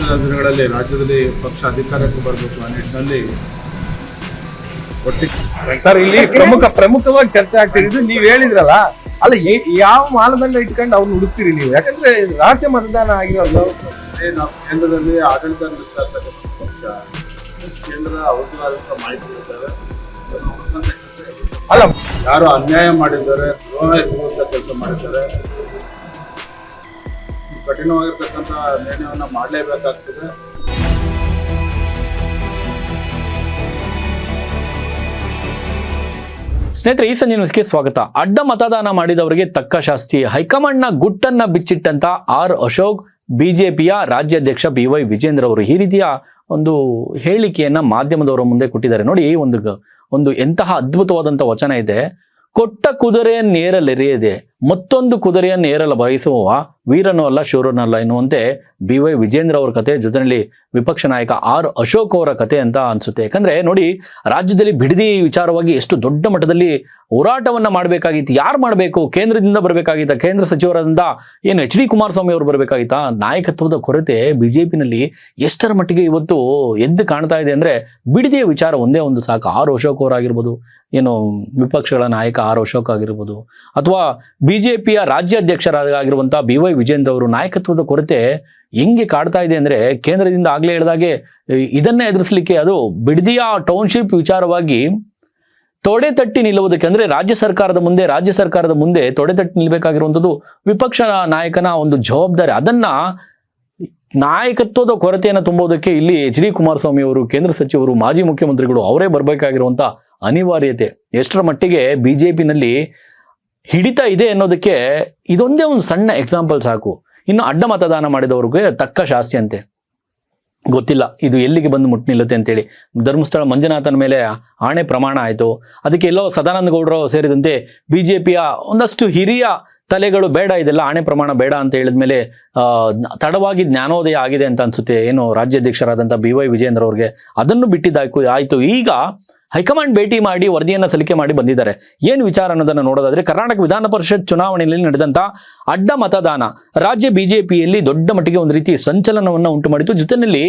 ಮುಂದಿನ ದಿನಗಳಲ್ಲಿ ರಾಜ್ಯದಲ್ಲಿ ಪಕ್ಷ ಅಧಿಕಾರಕ್ಕೆ ಬರಬೇಕು ಆ ನಿಟ್ಟಿನಲ್ಲಿ ಒಟ್ಟಿಗೆ ಸರ್ ಇಲ್ಲಿ ಪ್ರಮುಖವಾಗಿ ಚರ್ಚೆ ಆಗ್ತಿದ್ದು ನೀವ್ ಹೇಳಿದ್ರಲ್ಲ, ಅಲ್ಲ ಯಾವ ಮಾನದಂಡ ಇಟ್ಕೊಂಡು ಅವ್ರನ್ನ ಹುಡುಕ್ತೀರಿ ನೀವು? ಯಾಕಂದ್ರೆ ರಹಸ್ಯ ಮತದಾನ ಆಗಿರೋದು. ನಾವು ಕೇಂದ್ರದಲ್ಲಿ ಆಡಳಿತ ನಡೆಸ್ತಾ ಇರ್ತಕ್ಕಂಥ ಪಕ್ಷ, ಕೇಂದ್ರ ಅವ್ರದ್ದು ಆದಂತಹ ಮಾಹಿತಿಗಳಿದ್ದಾವೆ. ಅಲ್ಲ, ಯಾರು ಅನ್ಯಾಯ ಮಾಡಿದ್ದಾರೆ, ದ್ರೋಹ ಎಸಗುವಂತ ಕೆಲಸ ಮಾಡಿದ್ದಾರೆ, ಕಠಿಣವಾಗಿರ್ತಕ್ಕಂಥ ನಿರ್ಣಯವನ್ನ ಮಾಡಲೇಬೇಕಾಗ್ತದೆ. ಸ್ನೇಹಿತರೆ, ಈ ಸಂಜೆ ನ್ಯೂಸ್ಗೆ ಸ್ವಾಗತ. ಅಡ್ಡ ಮತದಾನ ಮಾಡಿದವರಿಗೆ ತಕ್ಕ ಶಾಸ್ತಿ. ಹೈಕಮಾಂಡ್ನ ಗುಟ್ಟನ್ನ ಬಿಚ್ಚಿಟ್ಟಂತ ಆರ್ ಅಶೋಕ್, ಬಿಜೆಪಿಯ ರಾಜ್ಯಾಧ್ಯಕ್ಷ BY ವಿಜೇಂದ್ರ ಅವರು ಈ ರೀತಿಯ ಒಂದು ಹೇಳಿಕೆಯನ್ನ ಮಾಧ್ಯಮದವರ ಮುಂದೆ ಕೊಟ್ಟಿದ್ದಾರೆ. ನೋಡಿ, ಒಂದು ಎಂತಹ ಅದ್ಭುತವಾದಂಥ ವಚನ ಇದೆ. ಕೊಟ್ಟ ಕುದುರೆಯನ್ನೇರಲೆರೆಯದೆ ಮತ್ತೊಂದು ಕುದುರೆಯನ್ನೇರಲು ಬಯಸುವ ವೀರನೂ ಅಲ್ಲ ಶೂರನಲ್ಲ ಎನ್ನುವಂತೆ BY ವಿಜೇಂದ್ರ ಅವರ ಕತೆ, ಜೊತೆಯಲ್ಲಿ ವಿಪಕ್ಷ ನಾಯಕ ಆರ್ ಅಶೋಕ್ ಅವರ ಕತೆ ಅಂತ ಅನ್ಸುತ್ತೆ. ಯಾಕಂದ್ರೆ ನೋಡಿ, ರಾಜ್ಯದಲ್ಲಿ ಬಿಡದಿ ವಿಚಾರವಾಗಿ ಎಷ್ಟು ದೊಡ್ಡ ಮಟ್ಟದಲ್ಲಿ ಹೋರಾಟವನ್ನ ಮಾಡಬೇಕಾಗಿತ್ತು. ಯಾರು ಮಾಡಬೇಕು? ಕೇಂದ್ರದಿಂದ ಬರಬೇಕಾಗಿತ್ತ, ಕೇಂದ್ರ ಸಚಿವರಾದಂಥ ಏನು HD ಕುಮಾರಸ್ವಾಮಿ ಅವರು ಬರಬೇಕಾಗಿತ್ತಾ? ನಾಯಕತ್ವದ ಕೊರತೆ ಬಿಜೆಪಿನಲ್ಲಿ ಎಷ್ಟರ ಮಟ್ಟಿಗೆ ಇವತ್ತು ಎದ್ದು ಕಾಣ್ತಾ ಇದೆ ಅಂದ್ರೆ ಬಿಡದಿಯ ವಿಚಾರ ಒಂದೇ ಒಂದು ಸಾಕು. ಆರ್ ಅಶೋಕ್ ಅವರಾಗಿರ್ಬೋದು, ಏನು ವಿಪಕ್ಷಗಳ ನಾಯಕ ಆರ್ ಅಶೋಕ್ ಆಗಿರ್ಬೋದು, ಅಥವಾ ಬಿಜೆಪಿಯ ರಾಜ್ಯಾಧ್ಯಕ್ಷರಾಗಿರುವಂಥ BY ವಿಜೇಂದ್ರ ಅವರು ನಾಯಕತ್ವದ ಕೊರತೆ ಹೆಂಗೆ ಕಾಡ್ತಾ ಇದೆ ಅಂದ್ರೆ, ಕೇಂದ್ರದಿಂದ ಆಗ್ಲೇ ಹೇಳಿದಾಗೆ ಇದನ್ನೇ ಎದುರಿಸಲಿಕ್ಕೆ, ಅದು ಬಿಡದಿಯ ಟೌನ್ಶಿಪ್ ವಿಚಾರವಾಗಿ ತೊಡೆ ತಟ್ಟಿ ನಿಲ್ಲುವುದಕ್ಕೆ, ಅಂದ್ರೆ ರಾಜ್ಯ ಸರ್ಕಾರದ ಮುಂದೆ ತೊಡೆ ತಟ್ಟಿ ನಿಲ್ಲಬೇಕಾಗಿರುವಂಥದ್ದು ವಿಪಕ್ಷ ನಾಯಕನ ಒಂದು ಜವಾಬ್ದಾರಿ. ಅದನ್ನ ನಾಯಕತ್ವದ ಕೊರತೆಯನ್ನು ತುಂಬೋದಕ್ಕೆ ಇಲ್ಲಿ HD ಕುಮಾರಸ್ವಾಮಿ ಅವರು, ಕೇಂದ್ರ ಸಚಿವರು, ಮಾಜಿ ಮುಖ್ಯಮಂತ್ರಿಗಳು ಅವರೇ ಬರಬೇಕಾಗಿರುವಂತ ಅನಿವಾರ್ಯತೆ ಎಷ್ಟರ ಮಟ್ಟಿಗೆ ಬಿಜೆಪಿನಲ್ಲಿ ಹಿಡಿತಾ ಇದೆ ಅನ್ನೋದಕ್ಕೆ ಇದೊಂದೇ ಒಂದು ಸಣ್ಣ ಎಕ್ಸಾಂಪಲ್ ಸಾಕು. ಇನ್ನು ಅಡ್ಡ ಮತದಾನ ಮಾಡಿದವ್ರಿಗೆ ತಕ್ಕ ಶಾಸ್ತಿ ಅಂತೆ. ಗೊತ್ತಿಲ್ಲ ಇದು ಎಲ್ಲಿಗೆ ಬಂದು ಮುಟ್ಟು ನಿಲ್ಲುತ್ತೆ ಅಂತೇಳಿ. ಧರ್ಮಸ್ಥಳ ಮಂಜುನಾಥನ ಮೇಲೆ ಆಣೆ ಪ್ರಮಾಣ ಆಯಿತು. ಅದಕ್ಕೆ ಎಲ್ಲೋ ಸದಾನಂದ ಗೌಡರು ಸೇರಿದಂತೆ ಬಿಜೆಪಿಯ ಒಂದಷ್ಟು ಹಿರಿಯ ತಲೆಗಳು ಬೇಡ, ಇದೆಲ್ಲ ಆಣೆ ಪ್ರಮಾಣ ಬೇಡ ಅಂತ ಹೇಳಿದ್ಮೇಲೆ ತಡವಾಗಿ ಜ್ಞಾನೋದಯ ಆಗಿದೆ ಅಂತ ಅನ್ಸುತ್ತೆ ಏನು ರಾಜ್ಯಾಧ್ಯಕ್ಷರಾದಂಥ BY ವಿಜೇಂದ್ರ ಅವ್ರಿಗೆ. ಅದನ್ನು ಆಯ್ತು. ಈಗ ಹೈಕಮಾಂಡ್ ಭೇಟಿ ಮಾಡಿ ವರದಿಯನ್ನು ಸಲ್ಲಿಕೆ ಮಾಡಿ ಬಂದಿದ್ದಾರೆ. ಏನು ವಿಚಾರ ಅನ್ನೋದನ್ನು ನೋಡೋದಾದ್ರೆ, ಕರ್ನಾಟಕ ವಿಧಾನ ಪರಿಷತ್ ಚುನಾವಣೆಯಲ್ಲಿ ನಡೆದಂತ ಅಡ್ಡ ಮತದಾನ ರಾಜ್ಯ ಬಿಜೆಪಿಯಲ್ಲಿ ದೊಡ್ಡ ಮಟ್ಟಿಗೆ ಒಂದು ರೀತಿ ಸಂಚಲನವನ್ನು ಉಂಟು ಮಾಡಿತು, ಜೊತೆಯಲ್ಲಿ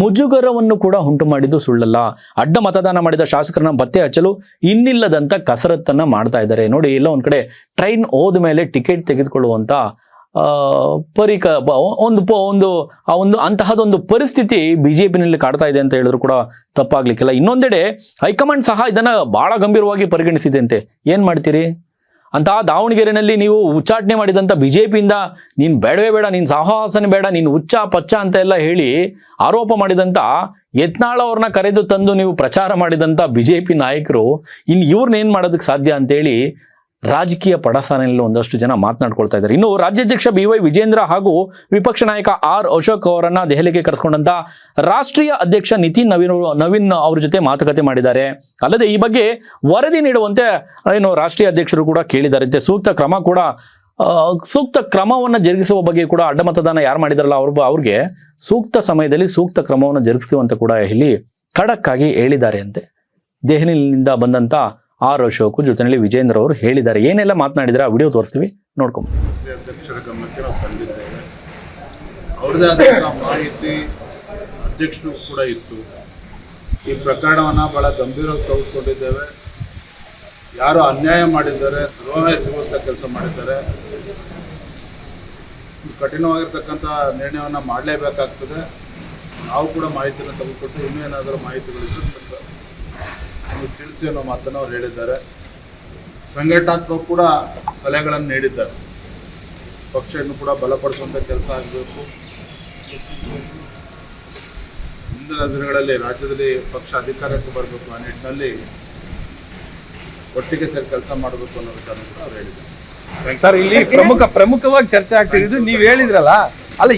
ಮುಜುಗರವನ್ನು ಕೂಡ ಉಂಟು ಮಾಡಿದ್ದು ಸುಳ್ಳಲ್ಲ. ಅಡ್ಡ ಮತದಾನ ಮಾಡಿದ ಶಾಸಕರನ್ನ ಪತ್ತೆ ಹಚ್ಚಲು ಇನ್ನಿಲ್ಲದಂತ ಕಸರತ್ತನ್ನ ಮಾಡ್ತಾ ಇದ್ದಾರೆ. ನೋಡಿ, ಎಲ್ಲ ಒಂದ್ ಕಡೆ ಟ್ರೈನ್ ಹೋದ ಮೇಲೆ ಟಿಕೆಟ್ ತೆಗೆದುಕೊಳ್ಳುವಂತ ಅಂತಹದೊಂದು ಪರಿಸ್ಥಿತಿ ಬಿಜೆಪಿನಲ್ಲಿ ಕಾಡ್ತಾ ಇದೆ ಅಂತ ಹೇಳಿದ್ರು ಕೂಡ ತಪ್ಪಾಗ್ಲಿಕ್ಕಿಲ್ಲ. ಇನ್ನೊಂದೆಡೆ ಹೈಕಮಾಂಡ್ ಸಹ ಇದನ್ನ ಬಹಳ ಗಂಭೀರವಾಗಿ ಪರಿಗಣಿಸಿದೆ ಅಂತೆ. ಏನ್ ಮಾಡ್ತೀರಿ? ಅಂತಹ ದಾವಣಗೆರೆಯಲ್ಲಿ ನೀವು ಉಚ್ಚಾಟನೆ ಮಾಡಿದಂಥ ಬಿಜೆಪಿಯಿಂದ ನೀನು ಬೇಡವೇ ಬೇಡ, ನೀನು ಸಾಹಸನೇ ಬೇಡ, ನೀನು ಹುಚ್ಚ ಪಚ್ಚ ಅಂತ ಎಲ್ಲ ಹೇಳಿ ಆರೋಪ ಮಾಡಿದಂಥ ಯತ್ನಾಳ್ ಅವ್ರನ್ನ ಕರೆದು ತಂದು ನೀವು ಪ್ರಚಾರ ಮಾಡಿದಂಥ ಬಿಜೆಪಿ ನಾಯಕರು ಇನ್ನು ಇವ್ರನ್ನ ಏನು ಮಾಡೋದಕ್ಕೆ ಸಾಧ್ಯ ಅಂತೇಳಿ ರಾಜಕೀಯ ಪಡಸಾಲೆಯಲ್ಲಿ ಒಂದಷ್ಟು ಜನ ಮಾತನಾಡ್ಕೊಳ್ತಾ ಇದ್ದಾರೆ. ಇನ್ನು ರಾಜ್ಯಾಧ್ಯಕ್ಷ BY ವಿಜೇಂದ್ರ ಹಾಗೂ ವಿಪಕ್ಷ ನಾಯಕ ಆರ್ ಅಶೋಕ್ ಅವರನ್ನ ದೆಹಲಿಗೆ ಕರೆಸ್ಕೊಂಡಂತ ರಾಷ್ಟ್ರೀಯ ಅಧ್ಯಕ್ಷ ನವೀನ್ ಅವ್ರ ಜೊತೆ ಮಾತುಕತೆ ಮಾಡಿದ್ದಾರೆ. ಅಲ್ಲದೆ ಈ ಬಗ್ಗೆ ವರದಿ ನೀಡುವಂತೆ ಏನು ರಾಷ್ಟ್ರೀಯ ಅಧ್ಯಕ್ಷರು ಕೂಡ ಕೇಳಿದ್ದಾರೆ. ಸೂಕ್ತ ಕ್ರಮವನ್ನು ಜರುಗಿಸುವ ಬಗ್ಗೆ ಕೂಡ, ಅಡ್ಡ ಮತದಾನ ಯಾರು ಮಾಡಿದಾರಲ್ಲ ಅವ್ರಿಗೆ ಸೂಕ್ತ ಸಮಯದಲ್ಲಿ ಸೂಕ್ತ ಕ್ರಮವನ್ನು ಜರುಗಿಸ್ತೀವಿ ಅಂತ ಕೂಡ ಇಲ್ಲಿ ಖಡಕ್ ಆಗಿ ಹೇಳಿದ್ದಾರೆ ಅಂತೆ. ದೆಹಲಿಯಿಂದ ಬಂದಂತ ಆರ್ ಅಶೋಕ್ ಜೊತೆಯಲ್ಲಿ ವಿಜೇಂದ್ರ ಅವರು ಹೇಳಿದ್ದಾರೆ. ಏನೆಲ್ಲ ಮಾತನಾಡಿದ್ರೆ ಆ ವಿಡಿಯೋ ತೋರಿಸ್ತೀವಿ, ನೋಡ್ಕೊಂಡು. ಅಧ್ಯಕ್ಷರ ಗಮನಕ್ಕೆ ನಾವು ತಂದಿದ್ದೇವೆ. ಅವ್ರದೇ ಆದಂತಹ ಮಾಹಿತಿ ಅಧ್ಯಕ್ಷರು ಕೂಡ ಇತ್ತು. ಈ ಪ್ರಕರಣವನ್ನ ಬಹಳ ಗಂಭೀರವಾಗಿ ತೆಗೆದುಕೊಂಡಿದ್ದೇವೆ. ಯಾರು ಅನ್ಯಾಯ ಮಾಡಿದ್ದಾರೆ, ದ್ರೋಹ ಎಸಗುವಂತ ಕೆಲಸ ಮಾಡಿದ್ದಾರೆ, ಕಠಿಣವಾಗಿರ್ತಕ್ಕಂಥ ನಿರ್ಣಯವನ್ನ ಮಾಡಲೇಬೇಕಾಗ್ತದೆ. ನಾವು ಕೂಡ ಮಾಹಿತಿಯನ್ನು ತೆಗೆದುಕೊಟ್ಟು ಇನ್ನೂ ಏನಾದರೂ ಮಾಹಿತಿಗಳಿದ್ರೆ ತಿಳಿಸಿ ಅನ್ನೋ ಮಾತನ್ನು ಅವ್ರು ಹೇಳಿದ್ದಾರೆ. ಸಂಘಟನಾತ್ಮಕ ಕೂಡ ಸಲಹೆಗಳನ್ನು ನೀಡಿದ್ದಾರೆ. ಪಕ್ಷವನ್ನು ಕೂಡ ಬಲಪಡಿಸುವಂಥ ಕೆಲಸ ಆಗಬೇಕು. ಮುಂದಿನ ದಿನಗಳಲ್ಲಿ ರಾಜ್ಯದಲ್ಲಿ ಪಕ್ಷ ಅಧಿಕಾರಕ್ಕೆ ಬರಬೇಕು ಆ ನಿಟ್ಟಿನಲ್ಲಿ ಒಟ್ಟಿಗೆ ಸೇರಿ ಕೆಲಸ ಮಾಡಬೇಕು ಅನ್ನೋ ವಿಚಾರ ಕೂಡ ಅವ್ರು ಹೇಳಿದ್ದಾರೆ. ಸರ್ ಇಲ್ಲಿ ಪ್ರಮುಖವಾಗಿ ಚರ್ಚೆ ಆಗ್ತಿದ್ದು ನೀವ್ ಹೇಳಿದ್ರಲ್ಲ, ಅಲ್ಲ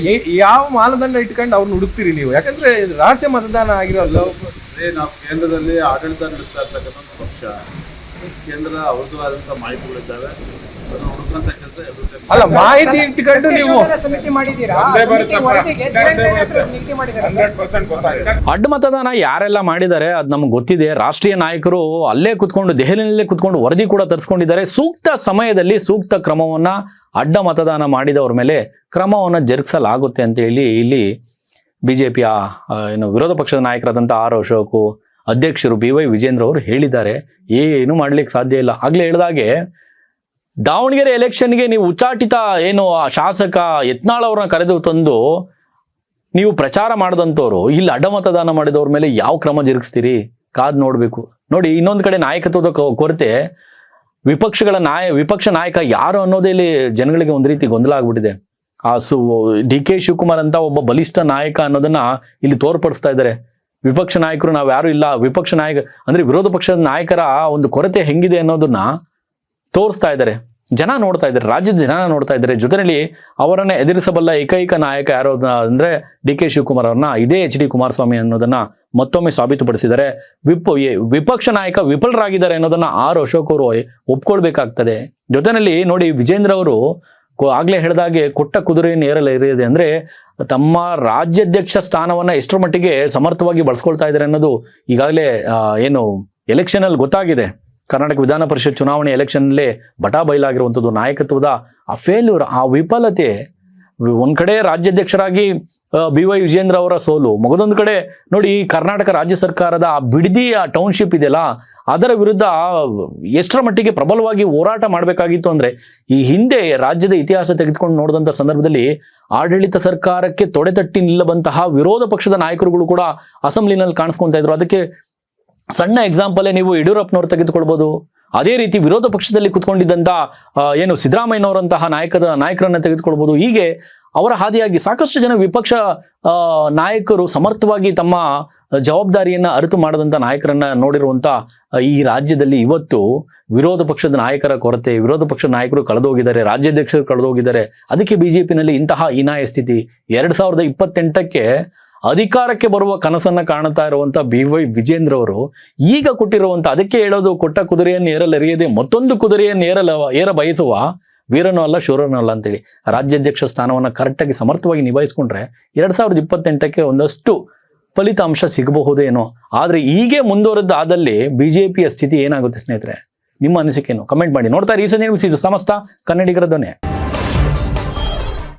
ಯಾವ ಮಾನದಂಡ ಇಟ್ಕೊಂಡು ಅವ್ರನ್ನ ಹುಡುಕ್ತೀರಿ ನೀವು? ಯಾಕಂದ್ರೆ ರಹಸ್ಯ ಮತದಾನ ಆಗಿರೋದು. ನಾವು ಕೇಂದ್ರದಲ್ಲಿ ಆಡಳಿತ ನಡೆಸ್ತಾ ಇರ್ತಕ್ಕಂಥ ಪಕ್ಷ, ಕೇಂದ್ರ ಅವ್ರದ್ದು ಆದಂತಹ ಮಾಹಿತಿಗಳಿದ್ದಾವೆ, ಅದನ್ನು ಹುಡುಕಂತ ಕೆಲಸ ಎಲ್ಲರೂ. ಅಲ್ಲ, ಮಾಹಿತಿ ಇಟ್ಕೊಂಡು ನೀವು ಅಡ್ಡ ಮತದಾನ ಯಾರೆಲ್ಲ ಮಾಡಿದ್ದಾರೆ ಅದು ನಮ್ಗೆ ಗೊತ್ತಿದೆ. ರಾಷ್ಟ್ರೀಯ ನಾಯಕರು ಅಲ್ಲೇ ಕುತ್ಕೊಂಡು, ದೆಹಲಿಯಲ್ಲೇ ಕುತ್ಕೊಂಡು ವರದಿ ಕೂಡ ತರಿಸ್ಕೊಂಡಿದ್ದಾರೆ. ಸೂಕ್ತ ಸಮಯದಲ್ಲಿ ಸೂಕ್ತ ಕ್ರಮವನ್ನ ಅಡ್ಡ ಮತದಾನ ಮಾಡಿದವ್ರ ಮೇಲೆ ಕ್ರಮವನ್ನ ಜರುಗಿಸಲಾಗುತ್ತೆ ಅಂತ ಹೇಳಿ ಇಲ್ಲಿ ಬಿಜೆಪಿಯ ಏನು ವಿರೋಧ ಪಕ್ಷದ ನಾಯಕರಾದಂಥ ಆರ್ ಅಶೋಕ್, ಅಧ್ಯಕ್ಷರು BY ವಿಜೇಂದ್ರ ಅವರು ಹೇಳಿದ್ದಾರೆ. ಏನು ಮಾಡ್ಲಿಕ್ಕೆ ಸಾಧ್ಯ ಇಲ್ಲ. ಆಗ್ಲೇ ಹೇಳಿದಾಗೆ ದಾವಣಗೆರೆ ಎಲೆಕ್ಷನ್ಗೆ ನೀವು ಉಚ್ಚಾಟಿತ ಏನು ಆ ಶಾಸಕ ಯತ್ನಾಳ್ ಅವ್ರನ್ನ ಕರೆದು ತಂದು ನೀವು ಪ್ರಚಾರ ಮಾಡಿದಂಥವ್ರು ಇಲ್ಲಿ ಅಡ್ಡಮತದಾನ ಮಾಡಿದವ್ರ ಮೇಲೆ ಯಾವ ಕ್ರಮ ಜರುಗಿಸ್ತೀರಿ ಕಾದ್ ನೋಡ್ಬೇಕು. ನೋಡಿ, ಇನ್ನೊಂದು ಕಡೆ ನಾಯಕತ್ವದ ಕೊರತೆ, ವಿಪಕ್ಷ ನಾಯಕ ಯಾರು ಅನ್ನೋದೇ ಇಲ್ಲಿ ಜನಗಳಿಗೆ ಒಂದು ರೀತಿ ಗೊಂದಲ ಆಗ್ಬಿಟ್ಟಿದೆ. DK ಶಿವಕುಮಾರ್ ಅಂತ ಒಬ್ಬ ಬಲಿಷ್ಠ ನಾಯಕ ಅನ್ನೋದನ್ನ ಇಲ್ಲಿ ತೋರ್ಪಡಿಸ್ತಾ ಇದ್ದಾರೆ. ವಿಪಕ್ಷ ನಾಯಕರು ನಾವ್ ಯಾರು ಇಲ್ಲ, ವಿಪಕ್ಷ ನಾಯಕ ಅಂದ್ರೆ ವಿರೋಧ ಪಕ್ಷದ ನಾಯಕರ ಒಂದು ಕೊರತೆ ಹೆಂಗಿದೆ ಅನ್ನೋದನ್ನ ತೋರಿಸ್ತಾ ಇದ್ದಾರೆ. ಜನ ನೋಡ್ತಾ ಇದ್ದಾರೆ, ರಾಜ್ಯದ ಜನ ನೋಡ್ತಾ ಇದ್ದಾರೆ. ಜೊತೆಯಲ್ಲಿ ಅವರನ್ನ ಎದುರಿಸಬಲ್ಲ ಏಕೈಕ ನಾಯಕ ಯಾರು ಅಂದ್ರೆ DK ಶಿವಕುಮಾರ್ ಅವ್ರನ್ನ ಇದೇ HD ಕುಮಾರಸ್ವಾಮಿ ಅನ್ನೋದನ್ನ ಮತ್ತೊಮ್ಮೆ ಸಾಬೀತುಪಡಿಸಿದ್ದಾರೆ. ವಿಪಕ್ಷ ನಾಯಕ ವಿಫಲರಾಗಿದ್ದಾರೆ ಅನ್ನೋದನ್ನ ಆರ್ ಅಶೋಕ್ ಅವರು ಒಪ್ಕೊಳ್ಬೇಕಾಗ್ತದೆ. ಜೊತೆಯಲ್ಲಿ ನೋಡಿ, ವಿಜೇಂದ್ರ ಅವರು ಆಗ್ಲೇ ಹೇಳಿದಾಗೆ ಕೊಟ್ಟ ಕುದುರೆಯನ್ನು ಏರಲಿದೆ ಅಂದ್ರೆ ತಮ್ಮ ರಾಜ್ಯಾಧ್ಯಕ್ಷ ಸ್ಥಾನವನ್ನ ಎಷ್ಟರ ಮಟ್ಟಿಗೆ ಸಮರ್ಥವಾಗಿ ಬಳಸ್ಕೊಳ್ತಾ ಇದ್ದಾರೆ ಅನ್ನೋದು ಈಗಾಗಲೇ ಏನು ಎಲೆಕ್ಷನ್ ಅಲ್ಲಿ ಗೊತ್ತಾಗಿದೆ. ಕರ್ನಾಟಕ ವಿಧಾನ ಪರಿಷತ್ ಚುನಾವಣೆ ಎಲೆಕ್ಷನ್ಲೇ ಬಟಾ ಬಯಲಾಗಿರುವಂಥದ್ದು ನಾಯಕತ್ವದ ಆ ಫೇಲ್ಯೂರ್, ಆ ವಿಫಲತೆ. ಒಂದ್ ಕಡೆ ರಾಜ್ಯಾಧ್ಯಕ್ಷರಾಗಿ BY ವಿಜೇಂದ್ರ ಅವರ ಸೋಲು, ಮಗದೊಂದು ಕಡೆ ನೋಡಿ ಕರ್ನಾಟಕ ರಾಜ್ಯ ಸರ್ಕಾರದ ಆ ಬಿಡದಿ ಆ ಟೌನ್ಶಿಪ್ ಇದೆಯಲ್ಲ ಅದರ ವಿರುದ್ಧ ಎಷ್ಟರ ಮಟ್ಟಿಗೆ ಪ್ರಬಲವಾಗಿ ಹೋರಾಟ ಮಾಡಬೇಕಾಗಿತ್ತು ಅಂದ್ರೆ ಈ ಹಿಂದೆ ರಾಜ್ಯದ ಇತಿಹಾಸ ತೆಗೆದುಕೊಂಡು ನೋಡಿದಂಥ ಸಂದರ್ಭದಲ್ಲಿ ಆಡಳಿತ ಸರ್ಕಾರಕ್ಕೆ ತೊಡೆತಟ್ಟಿ ನಿಲ್ಲಬಂತಹ ವಿರೋಧ ಪಕ್ಷದ ನಾಯಕರುಗಳು ಕೂಡ ಅಸೆಂಬ್ಲಿನಲ್ಲಿ ಕಾಣಿಸ್ಕೊಂತ ಇದ್ರು. ಅದಕ್ಕೆ ಸಣ್ಣ ಎಕ್ಸಾಂಪಲ್ ನೀವು ಯಡಿಯೂರಪ್ಪನವ್ರು ತೆಗೆದುಕೊಳ್ಬಹುದು. ಅದೇ ರೀತಿ ವಿರೋಧ ಪಕ್ಷದಲ್ಲಿ ಕುತ್ಕೊಂಡಿದ್ದಂತ ಏನು ಸಿದ್ದರಾಮಯ್ಯನವರಂತಹ ನಾಯಕರನ್ನ ತೆಗೆದುಕೊಳ್ಬಹುದು. ಹೀಗೆ ಅವರ ಹಾದಿಯಾಗಿ ಸಾಕಷ್ಟು ಜನ ವಿಪಕ್ಷ ನಾಯಕರು ಸಮರ್ಥವಾಗಿ ತಮ್ಮ ಜವಾಬ್ದಾರಿಯನ್ನ ಅರಿತು ಮಾಡದಂತ ನಾಯಕರನ್ನ ನೋಡಿರುವಂತ ಈ ರಾಜ್ಯದಲ್ಲಿ ಇವತ್ತು ವಿರೋಧ ಪಕ್ಷದ ನಾಯಕರ ಕೊರತೆ, ವಿರೋಧ ಪಕ್ಷದ ನಾಯಕರು ಕಳೆದೋಗಿದ್ದಾರೆ, ರಾಜ್ಯಾಧ್ಯಕ್ಷರು ಕಳೆದೋಗಿದ್ದಾರೆ. ಅದಕ್ಕೆ ಬಿಜೆಪಿನಲ್ಲಿ ಇಂತಹ ಹೀನಾಯ ಸ್ಥಿತಿ. 2028ಕ್ಕೆ ಅಧಿಕಾರಕ್ಕೆ ಬರುವ ಕನಸನ್ನ ಕಾಣ್ತಾ ಇರುವಂತ BY ವಿಜೇಂದ್ರ ಅವರು ಈಗ ಕೊಟ್ಟಿರುವಂತ, ಅದಕ್ಕೆ ಹೇಳೋದು ಕೊಟ್ಟ ಕುದುರೆಯನ್ನು ಏರಲೆರೆಯದೆ ಮತ್ತೊಂದು ಕುದುರೆಯನ್ನು ಏರ ಬಯಸುವ ವೀರನೂ ಅಲ್ಲ ಶೂರನೂ ಅಲ್ಲ ಅಂತೇಳಿ ರಾಜ್ಯಾಧ್ಯಕ್ಷ ಸ್ಥಾನವನ್ನ ಕರೆಕ್ಟಾಗಿ ಸಮರ್ಥವಾಗಿ ನಿಭಾಯಿಸ್ಕೊಂಡ್ರೆ 2028ಕ್ಕೆ ಒಂದಷ್ಟು ಫಲಿತಾಂಶ ಸಿಗಬಹುದೇನೋ. ಆದ್ರೆ ಹೀಗೆ ಮುಂದುವರೆದಾದಲ್ಲಿ ಬಿಜೆಪಿಯ ಸ್ಥಿತಿ ಏನಾಗುತ್ತೆ ಸ್ನೇಹಿತರೆ? ನಿಮ್ಮ ಅನಿಸಿಕೆಯನ್ನು ಕಮೆಂಟ್ ಮಾಡಿ. ನೋಡ್ತಾ ಇರಿ ಈ ಸಂಜೆ ಇದು ಸಮಸ್ತ ಕನ್ನಡಿಗರ ಧ್ವನಿ.